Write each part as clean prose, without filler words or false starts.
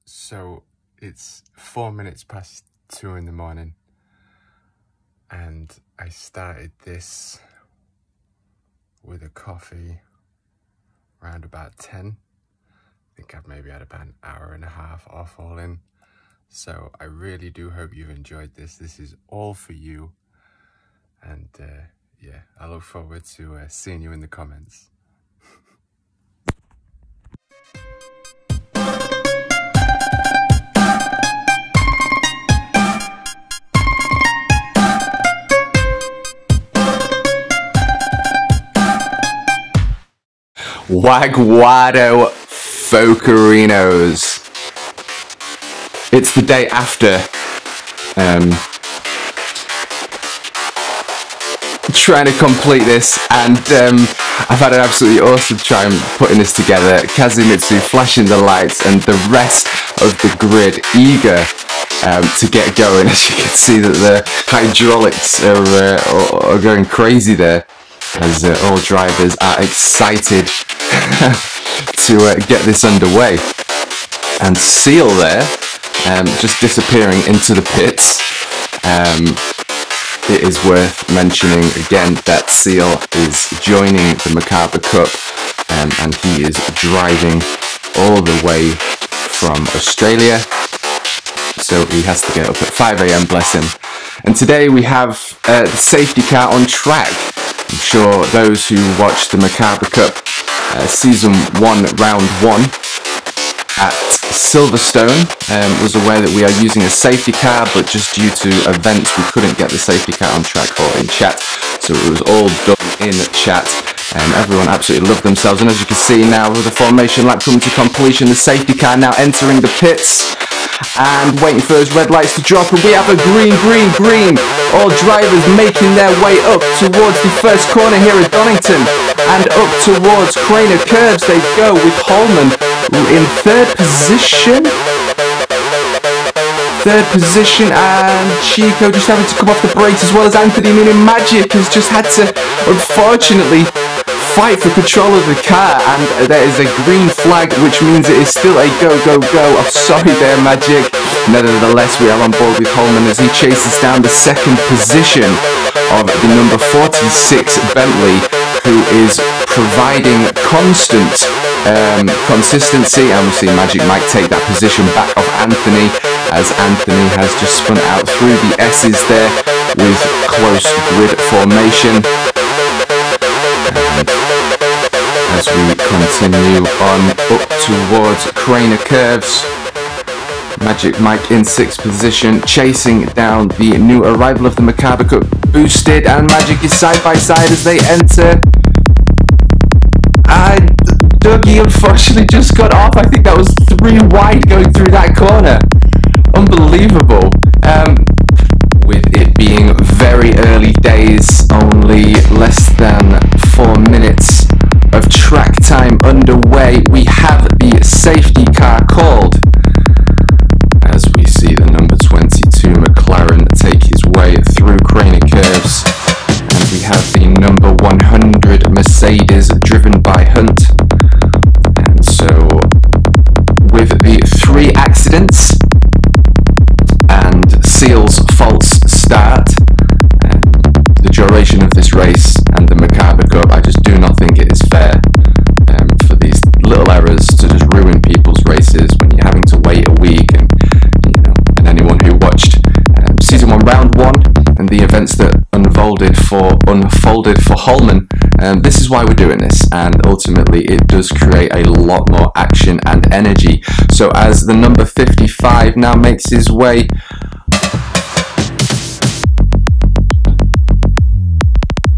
So it's 4 minutes past 2 in the morning, and I started this with a coffee around about 10. I think I've maybe had about an hour and a half off all in. So I really do hope you've enjoyed this. This is all for you. And yeah, I look forward to seeing you in the comments. Wagwado Focarinos. It's the day after trying to complete this, and I've had an absolutely awesome time putting this together. Kazumitsu flashing the lights and the rest of the grid eager to get going. As you can see that the hydraulics are going crazy there, as all drivers are excited to get this underway. And Seal there, just disappearing into the pits. It is worth mentioning again that Seal is joining the Merkaba Kup, and he is driving all the way from Australia, so he has to get up at 5 AM, bless him. And today we have the safety car on track. I'm sure those who watched the Merkaba Kup Season 1, Round 1 at Silverstone was aware that we are using a safety car, but just due to events we couldn't get the safety car on track or in chat, so it was all done in chat, and everyone absolutely loved themselves. And as you can see now, with the formation lap coming to completion, the safety car now entering the pits and waiting for those red lights to drop, and we have a green. All drivers making their way up towards the first corner here at Donington, and up towards Craner Curves they go, with Holman in third position, and Chico just having to come off the brakes, as well as Anthony, meaning Magic has just had to unfortunately fight for control of the car, and there is a green flag, which means it is still a go. I'm sorry there, Magic. Nevertheless, we are on board with Holman as he chases down the second position of the number 46 Bentley, who is providing constant consistency, and we see Magic Mike take that position back off Anthony, as Anthony has just spun out through the S's there with close grid formation. As we continue on up towards Craner Curves, Magic Mike in 6th position, chasing down the new arrival of the Merkaba Kup Boosted, and Magic is side by side as they enter. Dougie unfortunately just got off. I think that was 3 wide going through that corner. Unbelievable. With it being very early days, only less than 4 minutes of track time underway, we have the safety car called, as we see the number 22 McLaren take his way through Craner Curves, and we have the number 100 Mercedes driven by Hunt. And so with the 3 accidents and Seal's false start, the duration of this race and the Merkaba Kup, I just do not think it is fair for these little errors to just ruin people's races when you're having to wait a week. And you know, and anyone who watched Season 1 Round 1 and the events that unfolded for Holman, this is why we're doing this, and ultimately it does create a lot more action and energy. So as the number 55 now makes his way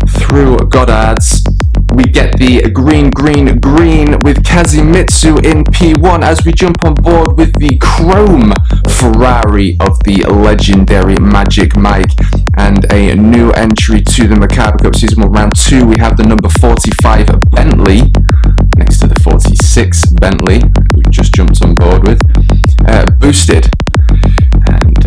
through Goddard's, we get the green with Kazumitsu in P1 as we jump on board with the chrome Ferrari of the legendary Magic Mike, and a new entry to the Merkaba Kup Season 1 Round 2. We have the number 45 Bentley next to the 46 Bentley we just jumped on board with, boosted, and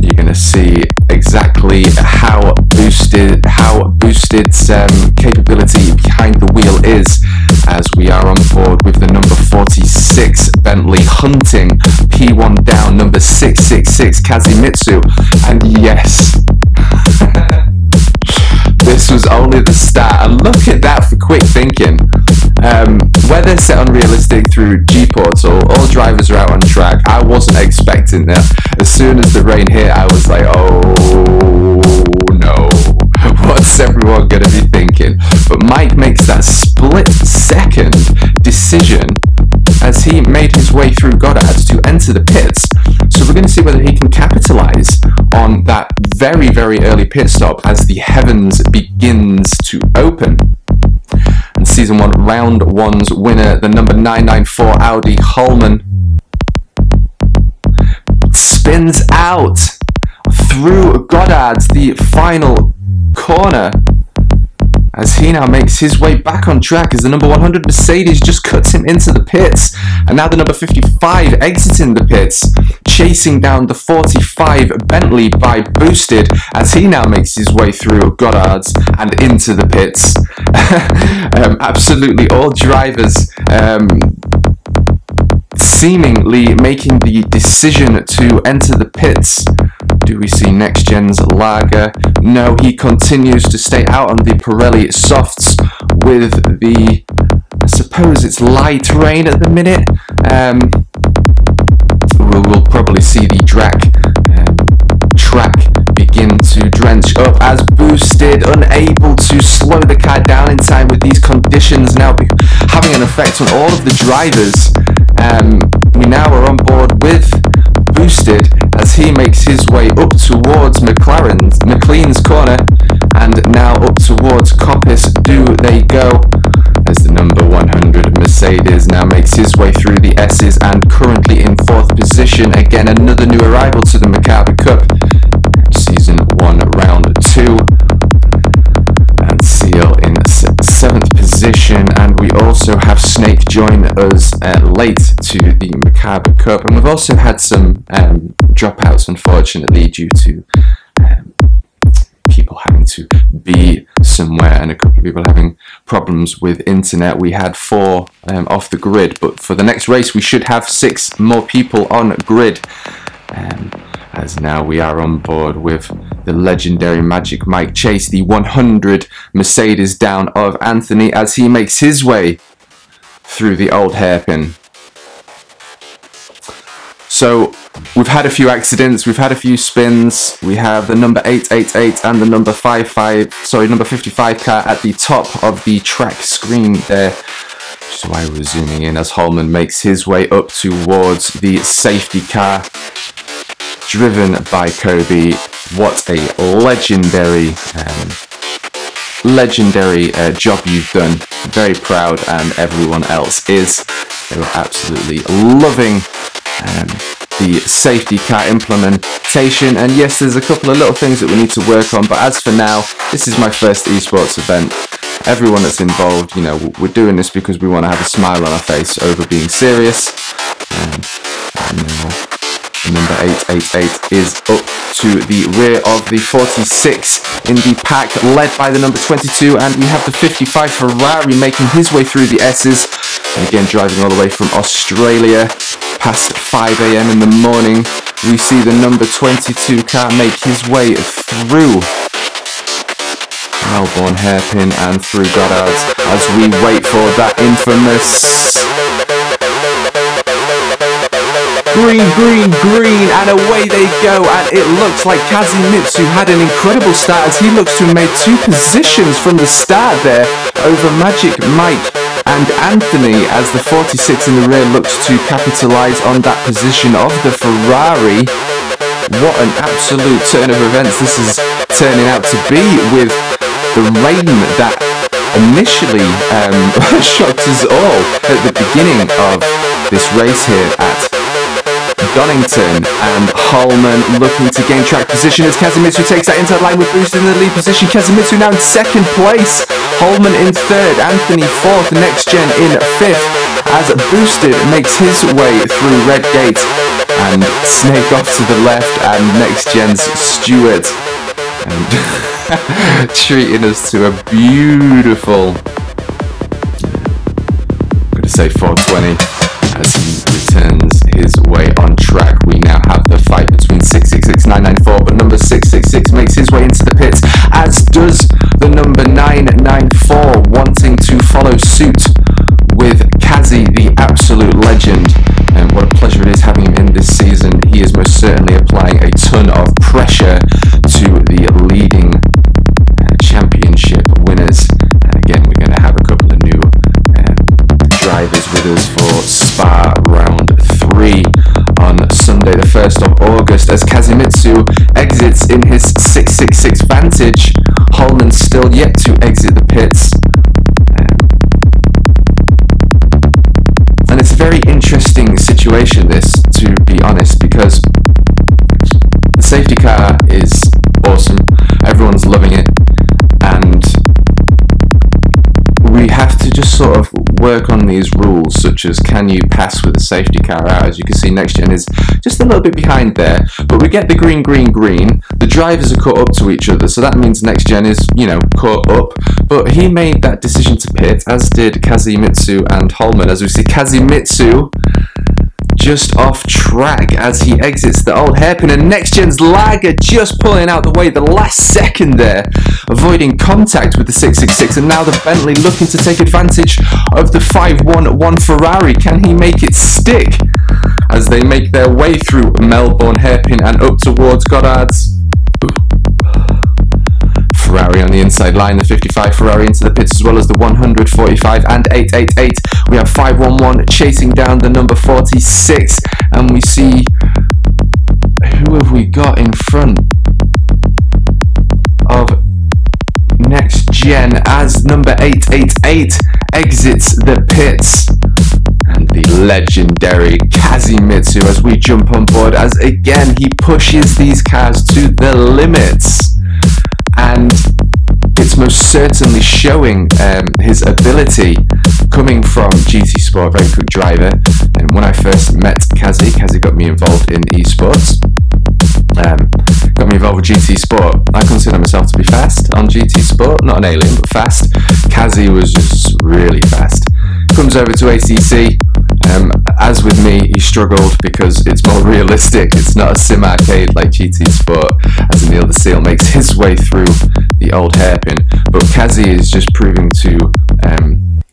you're going to see exactly how boosted's capability behind the wheel is, as we are on board with the number 46 Bentley hunting P1 down number 666 Kazimitsu. And yes, this was only the start, and look at that for quick thinking. Weather set unrealistic through G-Portal, all drivers are out on track. I wasn't expecting that. As soon as the rain hit, I was like, oh no, what's everyone gonna be thinking? But Mike makes that split second decision as he made his way through Goddard's to enter the pits. So we're going to see whether he can capitalize on that very, very early pit stop as the heavens begins to open. And Season 1, Round 1's winner, the number 994 Audi Holman, spins out through Goddard's, the final corner, as he now makes his way back on track as the number 100 Mercedes just cuts him into the pits. And now the number 55 exiting the pits, chasing down the 45 Bentley by Boosted, as he now makes his way through Goddard's and into the pits. Absolutely all drivers seemingly making the decision to enter the pits. Do we see Next Gen's Lager? No, he continues to stay out on the Pirelli softs with the, I suppose it's light rain at the minute. We'll probably see the track begin to drench up as Boosted, unable to slow the car down in time with these conditions now having an effect on all of the drivers. We now are on board with Boosted as he makes his way up towards McLean's corner, and now up towards Coppice do they go, as the number 100 Mercedes now makes his way through the S's and currently in 4th position. Again, another new arrival to the Merkaba Kup Season 1 Round 2, and Seal in 7th position. And we also have Snake join us late to the Merkaba Kup, and we've also had some dropouts, unfortunately, due to people having to be somewhere and a couple of people having problems with internet. We had 4 off the grid, but for the next race we should have 6 more people on grid, as now we are on board with the legendary Magic Mike Chase, the 100 Mercedes down of Anthony, as he makes his way through the old hairpin. So we've had a few accidents, we've had a few spins. We have the number 888 and the number 55 car at the top of the track screen there, which is why we're zooming in as Holman makes his way up towards the safety car, driven by Kobe. What a legendary job you've done. Very proud, and everyone else is. They were absolutely loving the safety car implementation. And yes, there's a couple of little things that we need to work on, but as for now, this is my first esports event. Everyone that's involved, you know, we're doing this because we want to have a smile on our face over being serious. Number 888 is up to the rear of the 46 in the pack, led by the number 22, and we have the 55 Ferrari making his way through the S's, and again driving all the way from Australia past 5 AM in the morning. We see the number 22 car make his way through Melbourne hairpin and through Goddard's as we wait for that infamous green, and away they go. And it looks like Kazimitsu had an incredible start, as he looks to have made 2 positions from the start there over Magic Mike and Anthony, as the 46 in the rear looks to capitalise on that position of the Ferrari. What an absolute turn of events this is turning out to be, with the rain that initially shocked us all at the beginning of this race here at Donington, and Holman looking to gain track position as Kazimitsu takes that inside line with Boosted in the lead position. Kazimitsu now in 2nd place, Holman in 3rd, Anthony 4th, Next Gen in 5th, as Boosted makes his way through Red Gate and Snake off to the left, and Next Gen's Stewart and treating us to a beautiful say 420 as he returns his way on track. We now have the fight between 666 994, but number 666 makes his way into the pits, as does the number 994, wanting to follow suit with Kazi, the absolute legend. And what a pleasure it is having him in this season. He is most certainly applying a ton of pressure to the leading championship winners. And again, we're going to have a couple of new drivers with us for Spa round 3 on Sunday the 1st of August as Kazimitsu exits in his 666 Vantage. Holman still yet to exit the pits. And it's a very interesting situation, this, to be honest, because the safety car is awesome, everyone's loving it, and we have to just sort of work on these rules, such as can you pass with the safety car out. As you can see, next gen is just a little bit behind there, but we get the green, green, green. The drivers are caught up to each other, so that means next gen is, you know, caught up. But he made that decision to pit, as did Kazimitsu and Holman. As we see Kazimitsu just off track as he exits the old hairpin, and next gen's Lager just pulling out the way the last second there, avoiding contact with the 666, and now the Bentley looking to take advantage of the 511 Ferrari. Can he make it stick as they make their way through Melbourne hairpin and up towards Goddard's? Ferrari on the inside line, the 55 Ferrari into the pits, as well as the 145 and 888. We have 511 chasing down the number 46, and we see, who have we got in front of next gen as number 888 exits the pits, and the legendary Kazimitsu as we jump on board, as again he pushes these cars to the limits. And it's most certainly showing his ability coming from GT Sport, very quick driver. And when I first met Kazi got me involved in esports. Got me involved with GT Sport. I consider myself to be fast on GT Sport, not an alien, but fast. Kazi was just really fast. Comes over to ACC. As with me, he struggled because it's more realistic. It's not a sim arcade like GT Sport, as Neil the Seal makes his way through the old hairpin. But Kazi is just proving to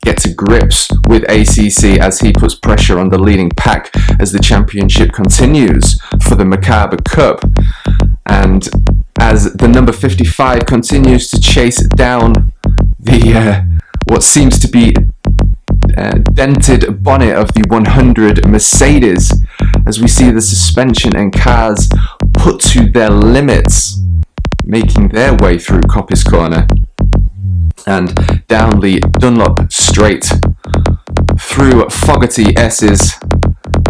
get to grips with ACC as he puts pressure on the leading pack as the championship continues for the Merkaba Kup. And as the number 55 continues to chase down the what seems to be dented bonnet of the 100 Mercedes, as we see the suspension and cars put to their limits, making their way through Coppice Corner and down the Dunlop straight through Fogarty S's,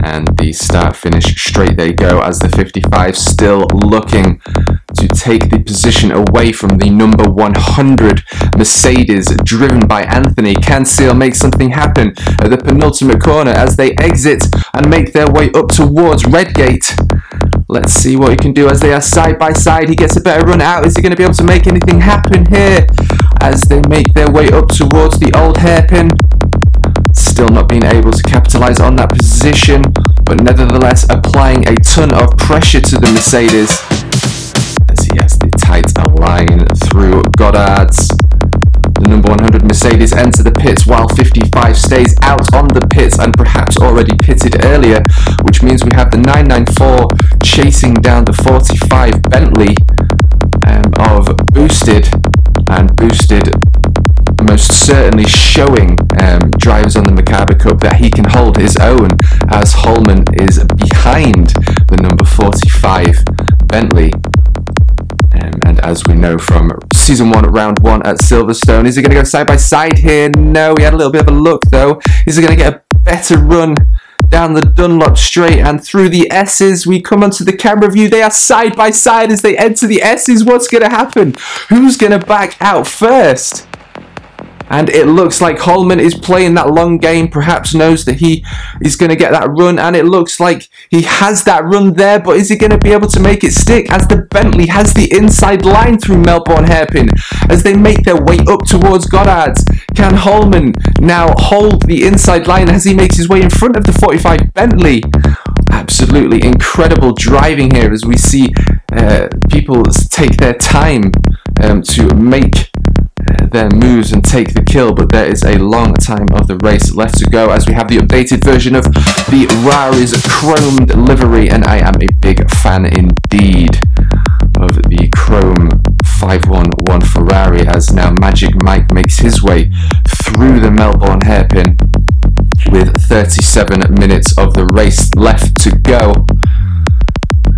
and the start finish straight they go as the 55 still looking to take the position away from the number 100 Mercedes driven by Anthony. Can Seal make something happen at the penultimate corner as they exit and make their way up towards Redgate? Let's see what he can do as they are side by side. He gets a better run out. Is he going to be able to make anything happen here as they make their way up towards the old hairpin? Still not being able to capitalise on that position, but nevertheless applying a ton of pressure to the Mercedes as he has the tight line through Goddard's. The number 100 Mercedes enter the pits while 55 stays out on the pits and perhaps already pitted earlier, which means we have the 994 chasing down the 45 Bentley of Boosted, and Boosted most certainly showing drivers on the Merkaba Kup that he can hold his own, as Holman is behind the number 45 Bentley. And as we know from Season 1, Round 1 at Silverstone, is he going to go side by side here? No, he had a little bit of a look though. Is he going to get a better run down the Dunlop straight and through the S's? We come onto the camera view. They are side by side as they enter the S's. What's going to happen? Who's going to back out first? And it looks like Holman is playing that long game, perhaps knows that he is going to get that run, and it looks like he has that run there, but is he going to be able to make it stick as the Bentley has the inside line through Melbourne Hairpin as they make their way up towards Goddard's? Can Holman now hold the inside line as he makes his way in front of the 45 Bentley? Absolutely incredible driving here as we see people take their time to make their moves and take the kill, but there is a long time of the race left to go as we have the updated version of the Rari's chromed livery, and I am a big fan indeed of the chrome 511 Ferrari as now Magic Mike makes his way through the Melbourne Hairpin with 37 minutes of the race left to go.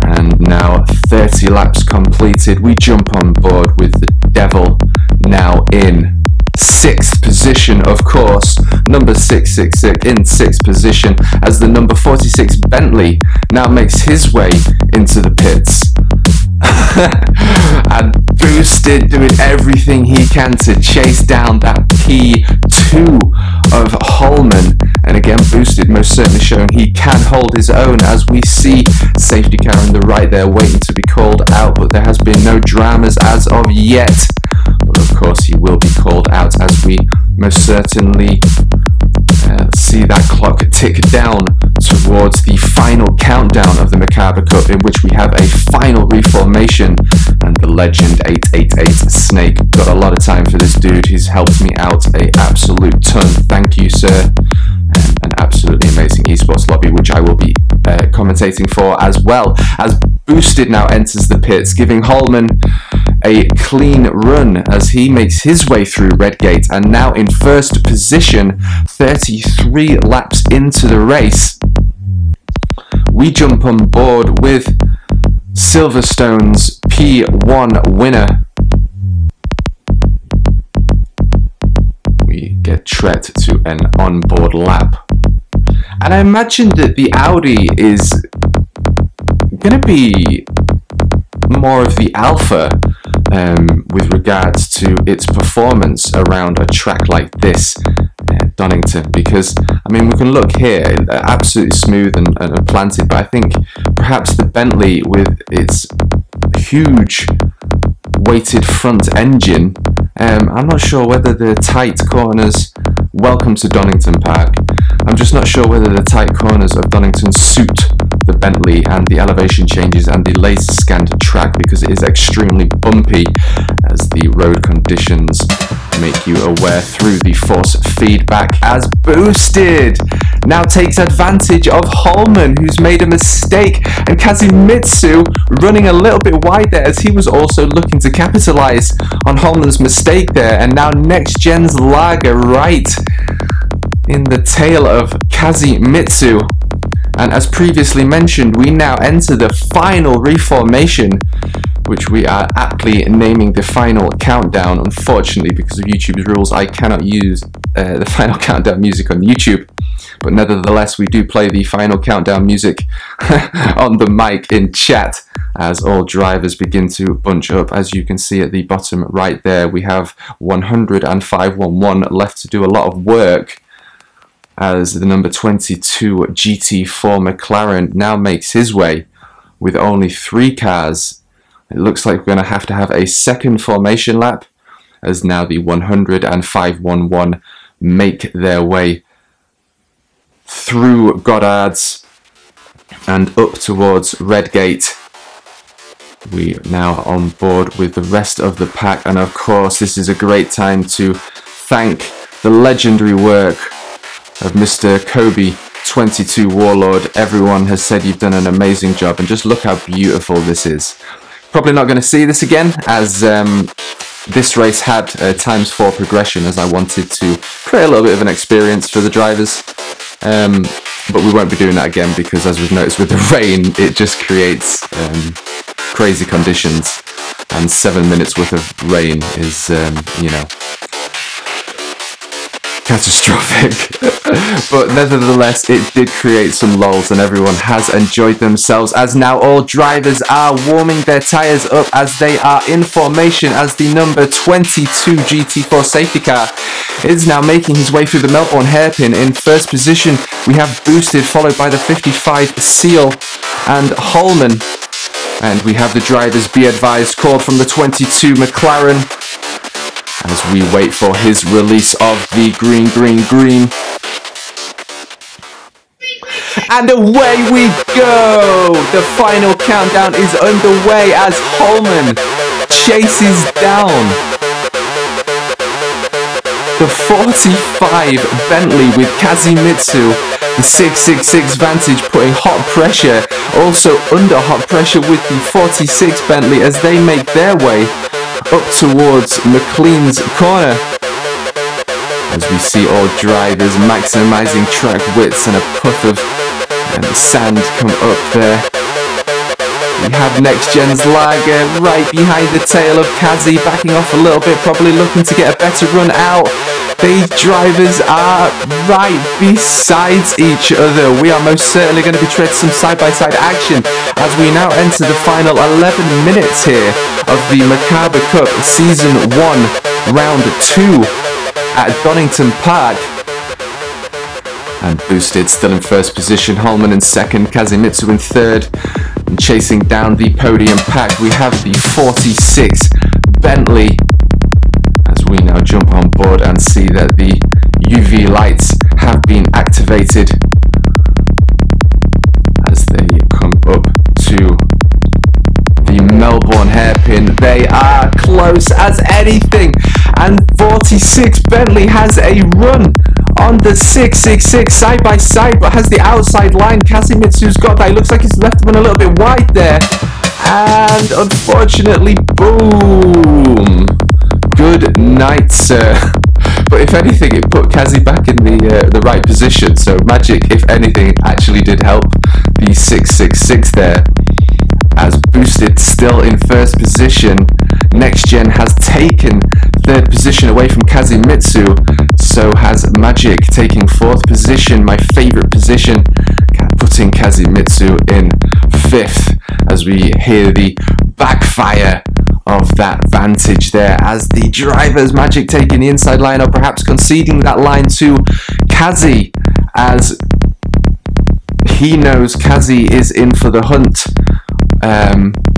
And now 30 laps completed, we jump on board with the Devil now in 6th position, of course, number 666 in 6th position as the number 46 Bentley now makes his way into the pits. And Boosted doing everything he can to chase down that P2 of Holman, and again Boosted most certainly showing he can hold his own as we see safety car on the right there waiting to be called out, but there has been no dramas as of yet, but of course he will be called out as we most certainly see that clock tick down towards the final countdown of the Merkaba Kup, in which we have a final reformation, and the legend 888 Snake got a lot of time for this dude. He's helped me out a absolute ton. Thank you, sir. An absolutely amazing esports lobby, which I will be commentating for, as well as Boosted now enters the pits, giving Holman a clean run as he makes his way through Redgate, and now in 1st position 33 laps into the race. We jump on board with Silverstone's P1 winner. We get Tret to an onboard lap, and I imagine that the Audi is going to be more of the alpha with regards to its performance around a track like this, Donington, because I mean we can look here, absolutely smooth and planted, but I think perhaps the Bentley with its huge weighted front engine, I'm not sure whether the tight corners, welcome to Donington Park, I'm just not sure whether the tight corners of Donington suit the Bentley and the elevation changes and the laser scanned track, because it is extremely bumpy as the road conditions make you aware through the force feedback, as Boosted now takes advantage of Holman, who's made a mistake, and Kazimitsu running a little bit wide there as he was also looking to capitalize on Holman's mistake there, and now Next Gen's Lager right in the tail of Kazimitsu. And as previously mentioned, we now enter the final reformation, which we are aptly naming the final countdown. Unfortunately, because of YouTube's rules, I cannot use the final countdown music on YouTube, but nevertheless we do play the final countdown music on the mic in chat as all drivers begin to bunch up. As you can see at the bottom right there, we have 105.11 left to do a lot of work, as the number 22 GT4 McLaren now makes his way with only 3 cars. It looks like we're going to have a second formation lap, as now the 105.11 make their way through Goddard's and up towards Redgate. We now on board with the rest of the pack, and of course this is a great time to thank the legendary work of Mr. Kobe 22 Warlord. Everyone has said you've done an amazing job, and just look how beautiful this is. Probably not going to see this again, as this race had ×4 progression, as I wanted to create a little bit of an experience for the drivers, but we won't be doing that again, because as we've noticed with the rain, it just creates crazy conditions, and 7 minutes worth of rain is, you know, catastrophic. But nevertheless, it did create some lulls, and everyone has enjoyed themselves, as now all drivers are warming their tyres up as they are in formation, as the number 22 GT4 safety car is now making his way through the Melbourne hairpin. In first position, we have Boosted, followed by the 55 Seal and Holman. And we have the drivers be advised called from the 22 McLaren, as we wait for his release of the green. And away we go! The final countdown is underway as Holman chases down the 45 Bentley with Kazimitsu. The 666 Vantage putting hot pressure, also under hot pressure with the 46 Bentley as they make their way up towards McLean's corner. As we see all drivers maximising track widths, and a puff of sand come up there. We have Next Gen's Lager right behind the tail of Kazi, backing off a little bit, probably looking to get a better run out. These drivers are right besides each other. We are most certainly going to be treading some side-by-side action as we now enter the final 11 minutes here of the Merkaba Kup Season 1 Round 2 at Donington Park. And Boosted still in first position, Holman in second, Kazimitsu in third. And chasing down the podium pack, we have the 46 Bentley, as we now jump on board and see that the UV lights have been activated as they come up to the Melbourne hairpin. They are close as anything, and 46 Bentley has a run on the 666 side by side, but has the outside line. Kazimitsu's got that. It looks like he's left one a little bit wide there, and unfortunately, boom. Good night, sir. But if anything, it put Kazi back in the right position. So Magic, if anything, actually did help the 666 there. As Boosted still in first position, Next Gen has taken third position away from Kazimitsu. So has Magic taking fourth position, my favourite position, putting Kazimitsu in fifth, as we hear the backfire of that Vantage there, as the drivers, Magic taking the inside line, or perhaps conceding that line to Kazi, as he knows Kazi is in for the hunt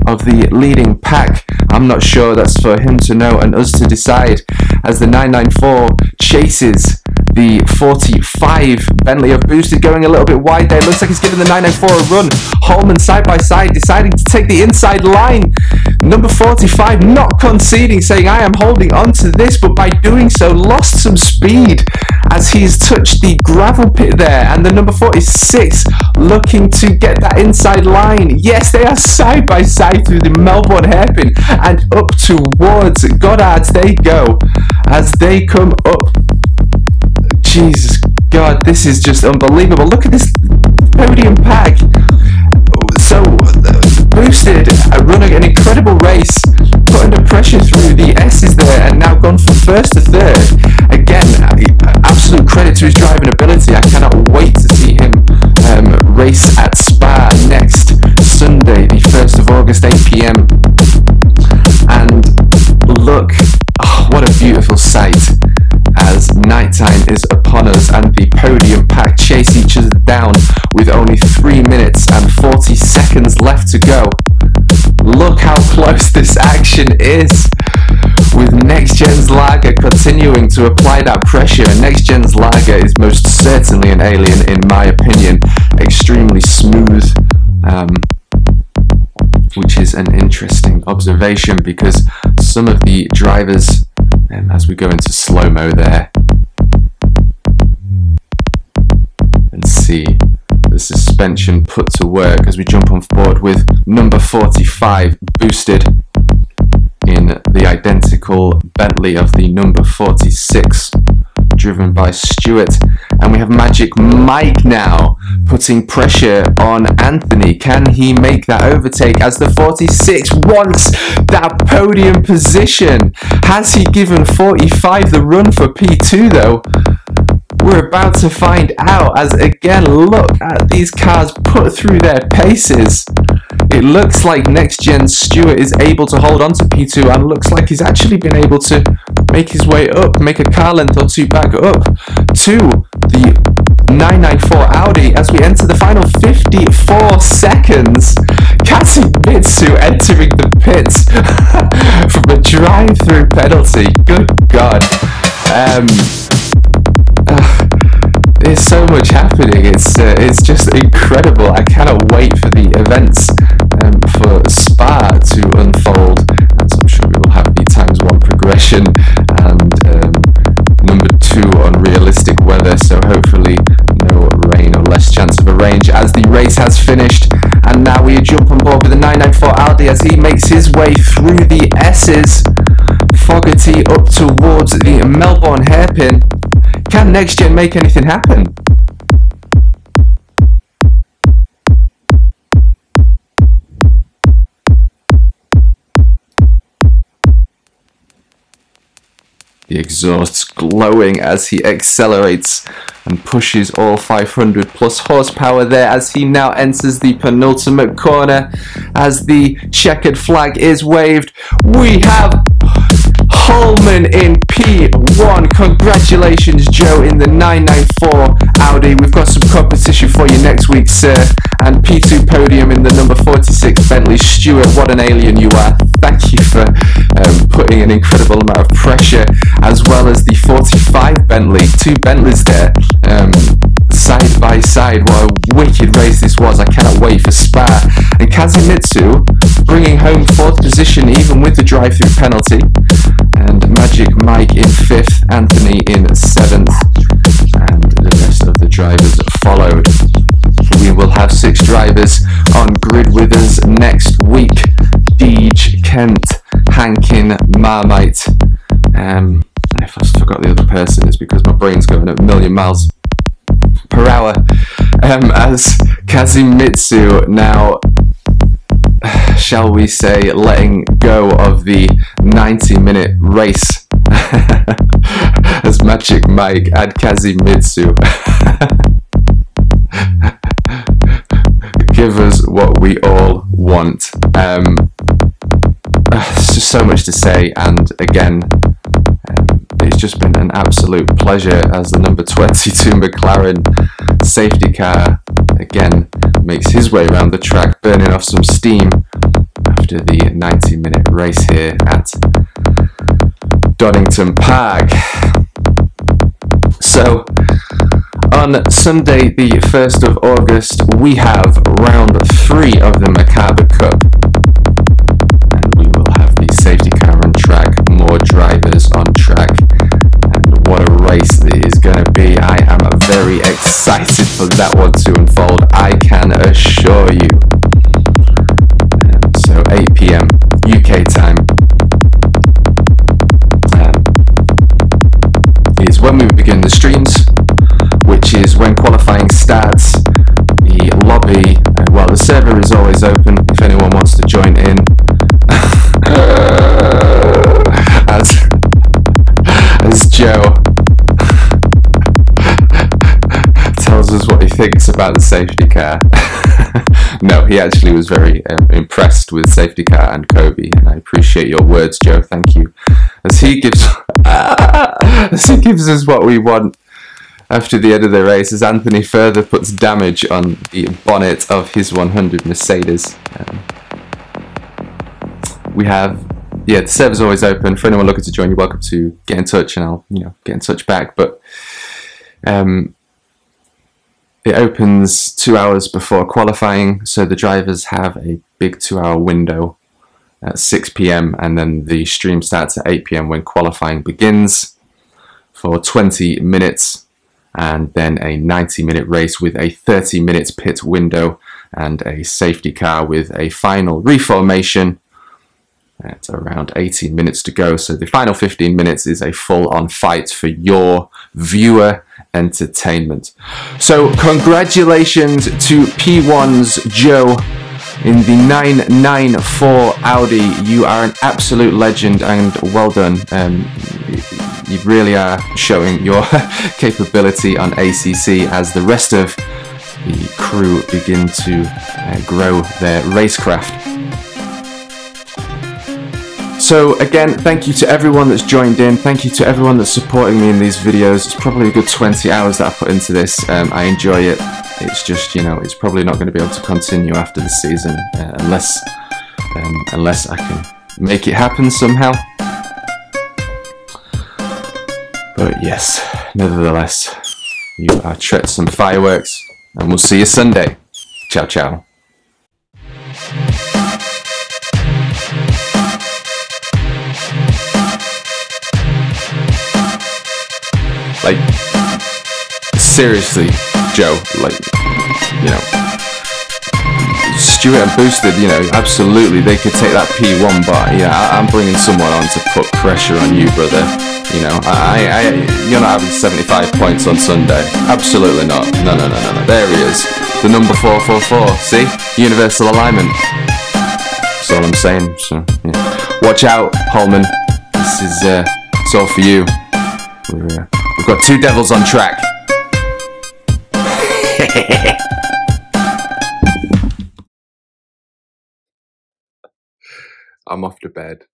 of the leading pack. I'm not sure, that's for him to know and us to decide, as the 994 chases the 45 Bentley of Boosted, going a little bit wide there. Looks like he's giving the 994 a run. Holman side by side, deciding to take the inside line. Number 45 not conceding, saying I am holding on to this, but by doing so lost some speed as he's touched the gravel pit there. And the number 46 looking to get that inside line. Yes, they are side by side through the Melbourne hairpin and up towards Goddard's they go as they come up. Jesus God, this is just unbelievable. Look at this podium pack. So Boosted running an incredible race, put under pressure through the S's there, and now gone from first to third. Again, absolute credit to his driving ability. I cannot wait to see him race at Spa next Sunday, the 1st of August, 8 PM. And look, oh, what a beautiful sight as nighttime is upon us and the podium pack chase each other down with only 3 minutes and 40 seconds left to go. Look how close this action is, with Next Gen's Lager continuing to apply that pressure. And Next Gen's Lager is most certainly an alien in my opinion. Extremely smooth, which is an interesting observation, because some of the drivers, as we go into slow-mo there, and see the suspension put to work as we jump on board with number 45 Boosted in the identical Bentley of the number 46, driven by Stewart. And we have Magic Mike now putting pressure on Anthony. Can he make that overtake, as the 46 wants that podium position? Has he given 45 the run for P2 though? We're about to find out, as again, look at these cars put through their paces. It looks like Next Gen Stuart is able to hold on to P2, and looks like he's actually been able to make his way up, make a car length or two back up to the 994 Audi as we enter the final 54 seconds. Kazumitsu entering the pits from a drive-through penalty. Good God. There's so much happening. It's just incredible. I cannot wait for the events for Spa to unfold, as I'm sure we will have the ×1 progression and number 2 on realistic weather, so hopefully no rain or less chance of a range as the race has finished. And now we jump on board with the 994 Audi as he makes his way through the S's. Fogarty up towards the Melbourne hairpin. Can Next Gen make anything happen? The exhaust's glowing as he accelerates and pushes all 500 plus horsepower there as he now enters the penultimate corner. As the checkered flag is waved, we have Holman in P1. Congratulations, Joe, in the 994 Audi. We've got some competition for you next week, sir. And P2 podium in the number 46 Bentley. Stuart, what an alien you are. Thank you for putting an incredible amount of pressure, as well as the 45 Bentley. 2 Bentleys there, side by side. What a wicked race this was. I cannot wait for Spa. And Kazumitsu bringing home 4th position even with the drive-through penalty. And Magic Mike in 5th, Anthony in 7th, and the rest of the drivers followed. We will have 6 drivers on grid with us next week. Deej, Kent, Hankin, Marmite. If I forgot the other person, it's because my brain's going at a million miles per hour. As Kazumitsu now, shall we say, letting go of the 90-minute race as Magic Mike and Kazumitsu give us what we all want. There's just so much to say, and again, it's just been an absolute pleasure as the number 22 McLaren safety car again makes his way around the track, burning off some steam after the 90-minute race here at Donington Park. So on Sunday the 1st of August we have round 3 of the Merkaba Kup, and we will have the safety car on track, more drivers on track, and what a race it is going to be. I am very excited for that one to unfold, I can assure you. So 8 PM UK time is when we begin the streams, which is when qualifying starts. The lobby, well, the server is always open if anyone wants to join in. as Joe tells us what he thinks about the safety car. No, he actually was very impressed with safety car and Kobe, and I appreciate your words, Joe. Thank you. As he gives us what we want after the end of the race, as Anthony further puts damage on the bonnet of his 100 Mercedes. We have, the server's always open. For anyone looking to join, you're welcome to get in touch, and I'll get in touch back. But it opens 2 hours before qualifying, so the drivers have a big 2-hour window at 6 PM, and then the stream starts at 8 PM when qualifying begins for 20 minutes, and then a 90-minute race with a 30 minutes pit window and a safety car with a final reformation at around 18 minutes to go. So the final 15 minutes is a full-on fight for your viewer entertainment. So congratulations to P1's Joe in the 994 Audi. You are an absolute legend, and well done. You really are showing your capability on ACC as the rest of the crew begin to grow their racecraft. So again, thank you to everyone that's joined in, thank you to everyone that's supporting me in these videos. It's probably a good 20 hours that I put into this. I enjoy it. It's just, you know, it's probably not going to be able to continue after the season unless I can make it happen somehow. But yes, nevertheless, you are tread some fireworks, and we'll see you Sunday. Ciao, ciao. Like, seriously, Joe, like, you know, Stuart and Boosted, you know, absolutely, they could take that P1, but yeah, I'm bringing someone on to put pressure on you, brother. You know, you're not having 75 points on Sunday. Absolutely not. No. There he is. The number 444. See? Universal alignment. That's all I'm saying. So, yeah. Watch out, Holman. This is, it's all for you. We've got two devils on track. I'm off to bed.